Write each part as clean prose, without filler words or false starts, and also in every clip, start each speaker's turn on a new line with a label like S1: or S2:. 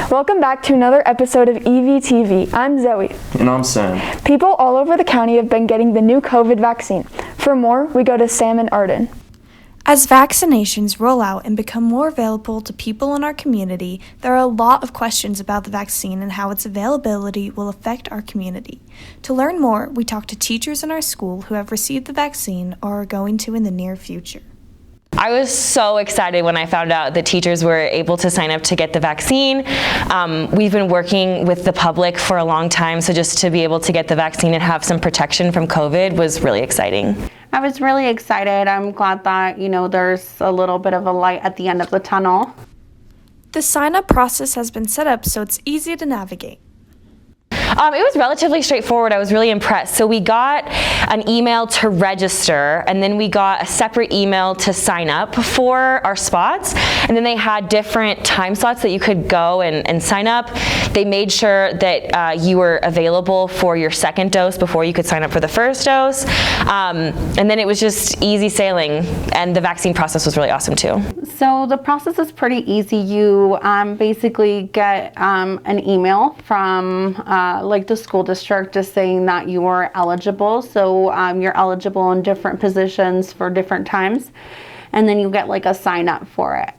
S1: Welcome back to another episode of EVTV. I'm Zoe.
S2: And I'm Sam.
S1: People all over the county have been getting the new COVID vaccine. For more, we go to Sam and Arden.
S3: As vaccinations roll out and become more available to people in our community, there are a lot of questions about the vaccine and how its availability will affect our community. To learn more, we talked to teachers in our school who have received the vaccine or are going to in the near future.
S4: I was so excited when I found out that teachers were able to sign up to get the vaccine. We've been working with the public for a long time, so just to be able to get the vaccine and have some protection from COVID was really exciting.
S5: I was really excited. I'm glad that, there's a little bit of a light at the end of the tunnel.
S3: The sign-up process has been set up so it's easy to navigate.
S4: It was relatively straightforward. I was really impressed. So we got an email to register, and then we got a separate email to sign up for our spots. And then they had different time slots that you could go and sign up. They made sure that you were available for your second dose before you could sign up for the first dose. And then it was just easy sailing, and the vaccine process was really awesome too.
S5: So the process is pretty easy. You basically get an email from the school district just saying that you are eligible. So you're eligible in different positions for different times, and then you get a sign up for it.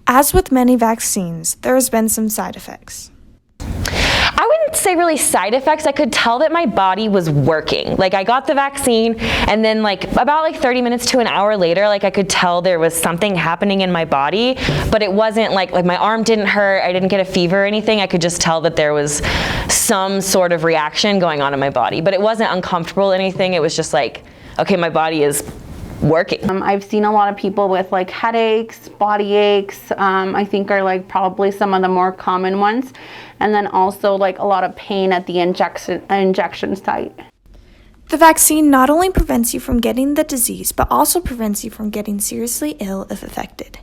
S3: As with many vaccines, there has been some side effects.
S4: I wouldn't say really side effects. I could tell that my body was working. I got the vaccine, and then about 30 minutes to an hour later, I could tell there was something happening in my body, but it wasn't like my arm didn't hurt, I didn't get a fever or anything. I could just tell that there was some sort of reaction going on in my body, but it wasn't uncomfortable or anything. It was just okay, my body is working.
S5: I've seen a lot of people with headaches, body aches, I think are probably some of the more common ones. And then also a lot of pain at the injection site.
S3: The vaccine not only prevents you from getting the disease, but also prevents you from getting seriously ill if affected.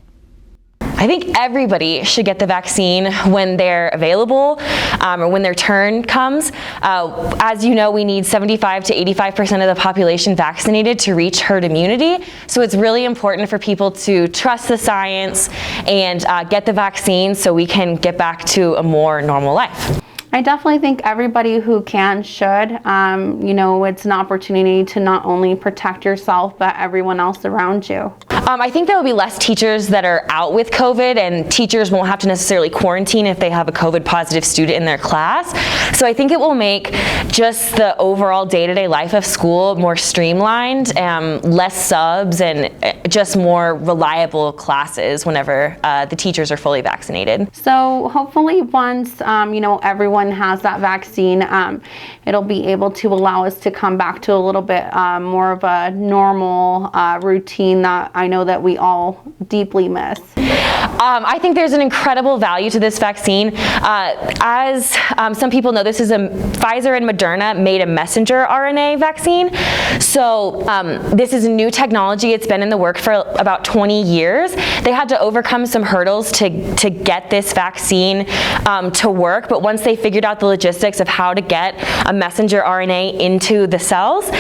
S4: I think everybody should get the vaccine when they're available or when their turn comes. As you know, we need 75 to 85% of the population vaccinated to reach herd immunity. So it's really important for people to trust the science and get the vaccine so we can get back to a more normal life.
S5: I definitely think everybody who can should. It's an opportunity to not only protect yourself, but everyone else around you.
S4: I think there will be less teachers that are out with COVID, and teachers won't have to necessarily quarantine if they have a COVID positive student in their class. So I think it will make just the overall day-to-day life of school more streamlined, less subs, and just more reliable classes whenever the teachers are fully vaccinated.
S5: So hopefully once, everyone has that vaccine, it'll be able to allow us to come back to a little bit more of a normal routine that I know that we all deeply miss.
S4: I think there's an incredible value to this vaccine. As some people know, this is Pfizer and Moderna made a messenger RNA vaccine. So this is a new technology. It's been in the work for about 20 years. They had to overcome some hurdles to get this vaccine to work, but once they figured out the logistics of how to get a messenger RNA into the cells,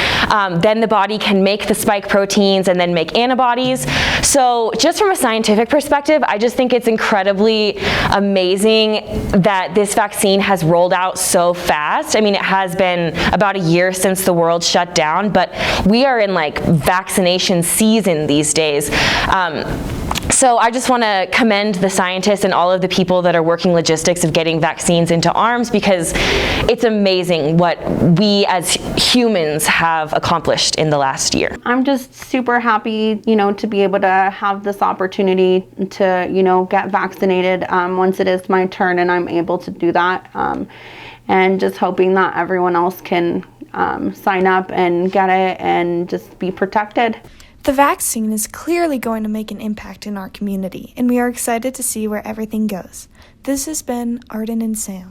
S4: then the body can make the spike proteins and then make antibodies. So just from a scientific perspective, I just think it's incredibly amazing that this vaccine has rolled out so fast. I mean, it has been about a year since the world shut down, but we are in vaccination season these days. So I just want to commend the scientists and all of the people that are working logistics of getting vaccines into arms, because it's amazing what we as humans have accomplished in the last year.
S5: I'm just super happy, to be able to have this opportunity to, get vaccinated once it is my turn and I'm able to do that. And just hoping that everyone else can sign up and get it and just be protected.
S3: The vaccine is clearly going to make an impact in our community, and we are excited to see where everything goes. This has been Arden and Sam.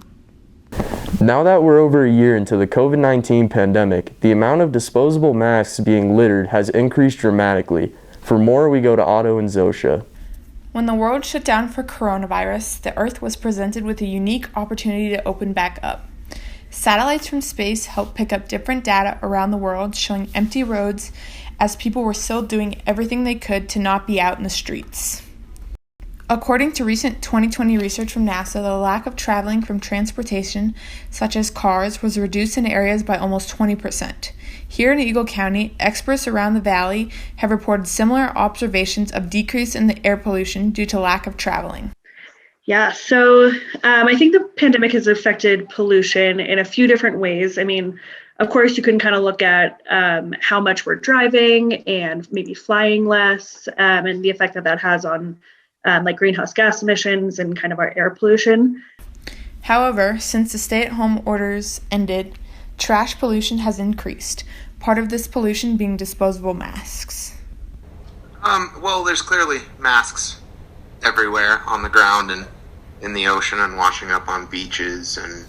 S2: Now that we're over a year into the COVID-19 pandemic, the amount of disposable masks being littered has increased dramatically. For more, we go to Otto and Zosha.
S6: When the world shut down for coronavirus, the Earth was presented with a unique opportunity to open back up. Satellites from space helped pick up different data around the world, showing empty roads as people were still doing everything they could to not be out in the streets. According to recent 2020 research from NASA, the lack of traveling from transportation, such as cars, was reduced in areas by almost 20%. Here in Eagle County, experts around the valley have reported similar observations of decrease in the air pollution due to lack of traveling.
S7: Yeah, so I think the pandemic has affected pollution in a few different ways. I mean, of course, you can kind of look at how much we're driving and maybe flying less, and the effect that that has on like greenhouse gas emissions and kind of our air pollution.
S6: However, since the stay-at-home orders ended, trash pollution has increased, part of this pollution being disposable masks.
S8: Well, there's clearly masks everywhere on the ground and in the ocean and washing up on beaches, and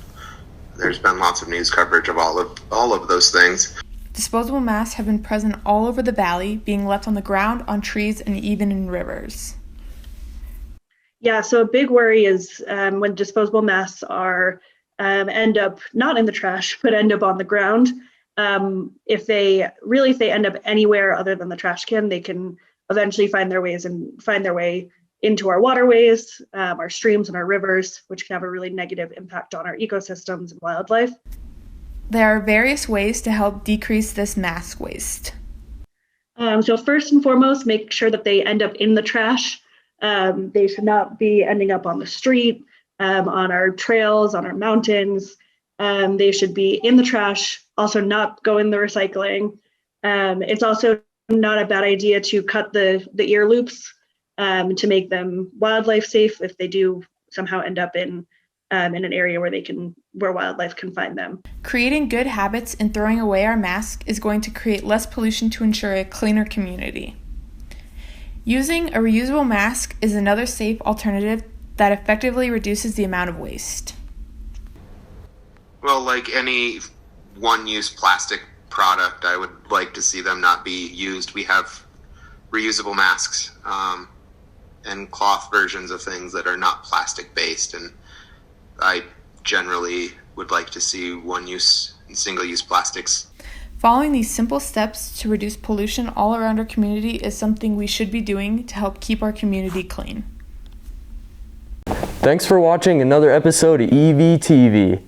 S8: there's been lots of news coverage of all of those things.
S6: Disposable masks have been present all over the valley, being left on the ground, on trees, and even in rivers.
S7: Yeah, so a big worry is when disposable masks are end up not in the trash, but end up on the ground. If they end up anywhere other than the trash can, they can eventually find their way into our waterways, our streams, and our rivers, which can have a really negative impact on our ecosystems and wildlife.
S6: There are various ways to help decrease this mask waste.
S7: So first and foremost, make sure that they end up in the trash. They should not be ending up on the street, on our trails, on our mountains. They should be in the trash, also not go in the recycling. It's also not a bad idea to cut the ear loops to make them wildlife safe if they do somehow end up in an area where wildlife can find them.
S6: Creating good habits and throwing away our mask is going to create less pollution to ensure a cleaner community. Using a reusable mask is another safe alternative that effectively reduces the amount of waste.
S8: Well, like any one-use plastic product, I would like to see them not be used. We have reusable masks and cloth versions of things that are not plastic-based, and I generally would like to see one-use and single-use plastics.
S6: Following these simple steps to reduce pollution all around our community is something we should be doing to help keep our community clean.
S2: Thanks for watching another episode of EVTV.